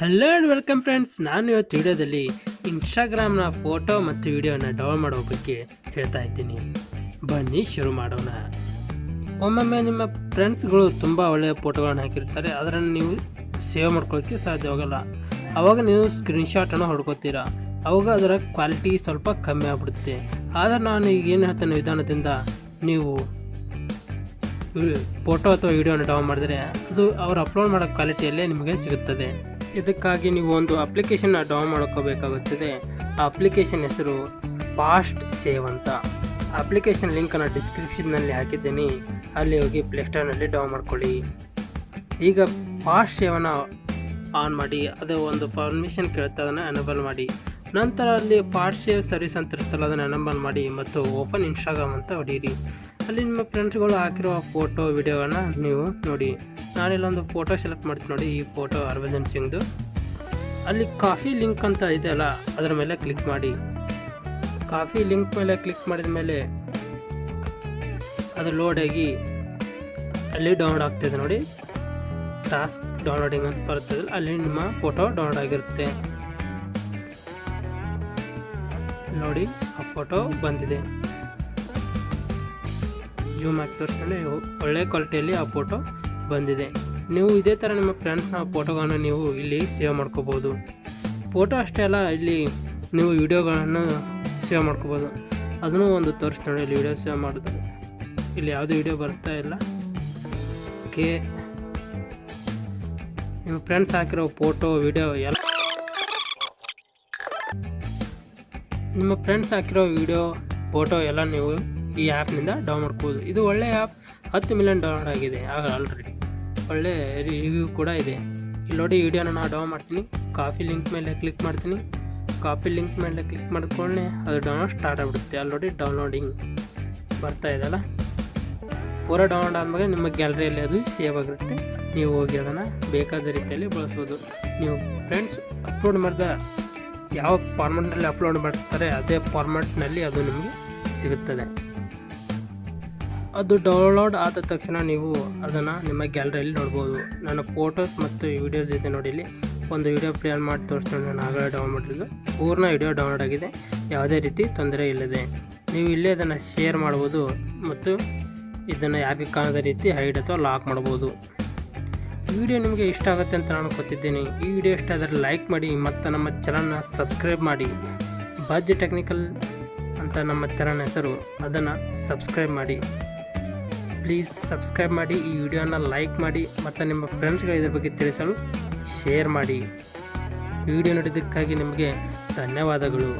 Hello and welcome friends. ನಾನು ಇವತ್ತು ವಿಡಿಯೋದಲ್ಲಿ ಇನ್ಸ್ಟಾಗ್ರಾಮ್ನ ಫೋಟೋ ಮತ್ತು ವಿಡಿಯೋನ ಡೌನ್ಲೋಡ್ ಮಾಡೋ ಬಗ್ಗೆ ಹೇಳ್ತಾ ಇದ್ದೀನಿ. ಬನ್ನಿ ಶುರು ಮಾಡೋಣ. ಒಮ್ಮೊಮ್ಮೆ ನಿಮ್ಮ ಫ್ರೆಂಡ್ಸ್ಗಳು ತುಂಬ ಒಳ್ಳೆಯ ಫೋಟೋಗಳನ್ನು ಹಾಕಿರ್ತಾರೆ, ಅದನ್ನು ನೀವು ಸೇವ್ ಮಾಡ್ಕೊಳ್ಳೋಕ್ಕೆ ಸಾಧ್ಯವಾಗಲ್ಲ. ಆವಾಗ ನೀವು ಸ್ಕ್ರೀನ್ಶಾಟನ್ನು ಹೊಡ್ಕೋತೀರಾ, ಆವಾಗ ಅದರ ಕ್ವಾಲಿಟಿ ಸ್ವಲ್ಪ ಕಮ್ಮಿ ಆಗಿಬಿಡುತ್ತೆ. ಆದರೆ ನಾನು ಈಗ ಏನು ಹೇಳ್ತೇನೆ ವಿಧಾನದಿಂದ ನೀವು ಫೋಟೋ ಅಥವಾ ವಿಡಿಯೋನ ಡೌನ್ ಮಾಡಿದರೆ ಅದು ಅವರು ಅಪ್ಲೋಡ್ ಮಾಡೋ ಕ್ವಾಲಿಟಿಯಲ್ಲೇ ನಿಮಗೆ ಸಿಗುತ್ತದೆ. ಇದಕ್ಕಾಗಿ ನೀವು ಒಂದು ಅಪ್ಲಿಕೇಶನ್ನ ಡೌನ್ ಮಾಡ್ಕೋಬೇಕಾಗುತ್ತದೆ. ಆ ಅಪ್ಲಿಕೇಶನ್ ಹೆಸರು ಫಾಸ್ಟ್ ಸೇವ್ ಅಂತ. ಅಪ್ಲಿಕೇಶನ್ ಲಿಂಕನ್ನು ಡಿಸ್ಕ್ರಿಪ್ಷನ್ನಲ್ಲಿ ಹಾಕಿದ್ದೀನಿ, ಅಲ್ಲಿ ಹೋಗಿ ಪ್ಲೇಸ್ಟೋರ್ನಲ್ಲಿ ಡೌನ್ ಮಾಡ್ಕೊಳ್ಳಿ. ಈಗ ಫಾಸ್ಟ್ ಸೇವನ್ನು ಆನ್ ಮಾಡಿ, ಅದು ಒಂದು ಪರ್ಮಿಷನ್ ಕೇಳುತ್ತೆ, ಅದನ್ನು ಎನೇಬಲ್ ಮಾಡಿ. ನಂತರ ಅಲ್ಲಿ ಫಾಸ್ಟ್ ಸೇವ್ ಸರ್ವಿಸ್ ಅಂತ ಇರುತ್ತಲ್ಲ, ಅದನ್ನು ಎನೇಬಲ್ ಮಾಡಿ ಮತ್ತು ಓಪನ್ ಇನ್ಸ್ಟಾಗ್ರಾಮ್ ಅಂತ ಹೊಡೀರಿ. ಅಲ್ಲಿ ನಿಮ್ಮ ಫ್ರೆಂಡ್ಸ್ಗಳು ಹಾಕಿರುವ ಫೋಟೋ ವಿಡಿಯೋಗಳನ್ನ ನೀವು ನೋಡಿ. ನಾನಿಲ್ಲೊಂದು ಫೋಟೋ ಸೆಲೆಕ್ಟ್ ಮಾಡ್ತೀನಿ ನೋಡಿ, ಈ ಫೋಟೋ ಹರ್ಭಜನ್ ಸಿಂಗ್ದು. ಅಲ್ಲಿ ಕಾಫಿ ಲಿಂಕ್ ಅಂತ ಇದೆಯಲ್ಲ, ಅದರ ಮೇಲೆ ಕ್ಲಿಕ್ ಮಾಡಿ. ಕಾಫಿ ಲಿಂಕ್ ಮೇಲೆ ಕ್ಲಿಕ್ ಮಾಡಿದ ಮೇಲೆ ಅದು ಲೋಡ್ ಆಗಿ ಅಲ್ಲಿ ಡೌನ್ಲೋಡ್ ಆಗ್ತಿದೆ ನೋಡಿ. ಟಾಸ್ಕ್ ಡೌನ್ಲೋಡಿಂಗ್ ಅಂತ ಬರ್ತದೆ, ಅಲ್ಲಿ ನಿಮ್ಮ ಫೋಟೋ ಡೌನ್ಲೋಡ್ ಆಗಿರುತ್ತೆ ನೋಡಿ. ಆ ಫೋಟೋ ಬಂದಿದೆ, ಜೂಮ್ ಹಾಕಿ ತೋರಿಸ್ತಾನೆ, ಒಳ್ಳೆ ಕ್ವಾಲಿಟಿಯಲ್ಲಿ ಆ ಫೋಟೋ ಬಂದಿದೆ. ನೀವು ಇದೇ ಥರ ನಿಮ್ಮ ಫ್ರೆಂಡ್ಸ್ನ ಫೋಟೋಗಳನ್ನು ನೀವು ಇಲ್ಲಿ ಸೇವ್ ಮಾಡ್ಕೋಬೋದು. ಫೋಟೋ ಅಷ್ಟೇ ಅಲ್ಲ, ಇಲ್ಲಿ ನೀವು ವಿಡಿಯೋಗಳನ್ನು ಸೇವ್ ಮಾಡ್ಕೋಬೋದು. ಅದನ್ನು ಒಂದು ತೋರಿಸ್ತಾನೆ, ಇಲ್ಲಿ ವಿಡಿಯೋ ಸೇವ್ ಮಾಡೋದು. ಇಲ್ಲಿ ಯಾವುದೇ ವಿಡಿಯೋ ಬರ್ತಾ ಇಲ್ಲ. ಓಕೆ, ನಿಮ್ಮ ಫ್ರೆಂಡ್ಸ್ ಹಾಕಿರೋ ಫೋಟೋ ವಿಡಿಯೋ ಎಲ್ಲ, ನಿಮ್ಮ ಫ್ರೆಂಡ್ಸ್ ಹಾಕಿರೋ ವಿಡಿಯೋ ಫೋಟೋ ಎಲ್ಲ ನೀವು ಈ ಆ್ಯಪ್ನಿಂದ ಡೌನ್ ಮಾಡ್ಬೋದು. ಇದು ಒಳ್ಳೆಯ ಆ್ಯಪ್, 10 ಮಿಲಿಯನ್ ಡೌನ್ಲೋಡ್ ಆಗಿದೆ ಆಗ ಆಲ್ರೆಡಿ. ಒಳ್ಳೆ ರಿವ್ಯೂ ಕೂಡ ಇದೆ. ಇಲ್ಲಿ ನೋಡಿ, ವಿಡಿಯೋನ ನಾನು ಡೌನ್ ಮಾಡ್ತೀನಿ. ಕಾಫಿ ಲಿಂಕ್ ಮೇಲೆ ಕ್ಲಿಕ್ ಮಾಡ್ತೀನಿ. ಕಾಫಿ ಲಿಂಕ್ ಮೇಲೆ ಕ್ಲಿಕ್ ಮಾಡಿಕೊಂಡೆ ಅದು ಡೌನ್ಲೋಡ್ ಸ್ಟಾರ್ಟ್ ಆಗಿಬಿಡುತ್ತೆ. ಅಲ್ಲಿ ನೋಡಿ ಡೌನ್ಲೋಡಿಂಗ್ ಬರ್ತಾ ಇದೆಯಲ್ಲ, ಪೂರ ಡೌನ್ಲೋಡ್ ಆದಮೇಲೆ ನಿಮ್ಮ ಗ್ಯಾಲರಿಯಲ್ಲಿ ಅದು ಸೇವ್ ಆಗಿರುತ್ತೆ. ನೀವು ಹೋಗಿ ಅದನ್ನು ಬೇಕಾದ ರೀತಿಯಲ್ಲಿ ಬಳಸ್ಬೋದು. ನೀವು ಫ್ರೆಂಡ್ಸ್ ಅಪ್ಲೋಡ್ ಮಾಡಿದ ಯಾವ ಫಾರ್ಮೆಟ್ನಲ್ಲಿ ಅಪ್ಲೋಡ್ ಮಾಡ್ತಾರೆ ಅದೇ ಫಾರ್ಮೆಟ್ನಲ್ಲಿ ಅದು ನಿಮಗೆ ಸಿಗುತ್ತದೆ. ಅದು ಡೌನ್ಲೋಡ್ ಆದ ತಕ್ಷಣ ನೀವು ಅದನ್ನು ನಿಮ್ಮ ಗ್ಯಾಲರಿಯಲ್ಲಿ ನೋಡ್ಬೋದು. ನನ್ನ ಫೋಟೋಸ್ ಮತ್ತು ವೀಡಿಯೋಸ್ ಇದೆ ನೋಡಿ. ಇಲ್ಲಿ ಒಂದು ವಿಡಿಯೋ ಪ್ಲೇ ಮಾಡಿ ತೋರಿಸ್ಕೊಂಡು ನಾನು ಆಗಲೇ ಡೌನ್ ಮಾಡಿರೋದು. ಪೂರ್ಣ ವಿಡಿಯೋ ಡೌನ್ಲೋಡ್ ಆಗಿದೆ, ಯಾವುದೇ ರೀತಿ ತೊಂದರೆ ಇಲ್ಲದೆ. ನೀವು ಇಲ್ಲೇ ಅದನ್ನು ಶೇರ್ ಮಾಡ್ಬೋದು ಮತ್ತು ಇದನ್ನು ಯಾರಿಗೆ ಕಾಣದ ರೀತಿ ಹೈಡ್ ಅಥವಾ ಲಾಕ್ ಮಾಡ್ಬೋದು. ಈ ವಿಡಿಯೋ ನಿಮಗೆ ಇಷ್ಟ ಆಗುತ್ತೆ ಅಂತ ನಾನು ಗೊತ್ತಿದ್ದೇನೆ. ಈ ವಿಡಿಯೋ ಇಷ್ಟ ಆದರೆ ಲೈಕ್ ಮಾಡಿ ಮತ್ತು ನಮ್ಮ ಚಾನಲ್ನ ಸಬ್ಸ್ಕ್ರೈಬ್ ಮಾಡಿ. ಬಜ್ ಟೆಕ್ನಿಕಲ್ ಅಂತ ನಮ್ಮ ಚಾನಲ್ ಹೆಸರು, ಅದನ್ನು ಸಬ್ಸ್ಕ್ರೈಬ್ ಮಾಡಿ. ಪ್ಲೀಸ್ ಸಬ್ಸ್ಕ್ರೈಬ್ ಮಾಡಿ, ಈ ವಿಡಿಯೋನ ಲೈಕ್ ಮಾಡಿ ಮತ್ತು ನಿಮ್ಮ ಫ್ರೆಂಡ್ಸ್ಗಳು ಇದ್ರ ಬಗ್ಗೆ ತಿಳಿಸಲು ಶೇರ್ ಮಾಡಿ. ವಿಡಿಯೋ ನೋಡಿದ್ದಕ್ಕಾಗಿ ನಿಮಗೆ ಧನ್ಯವಾದಗಳು.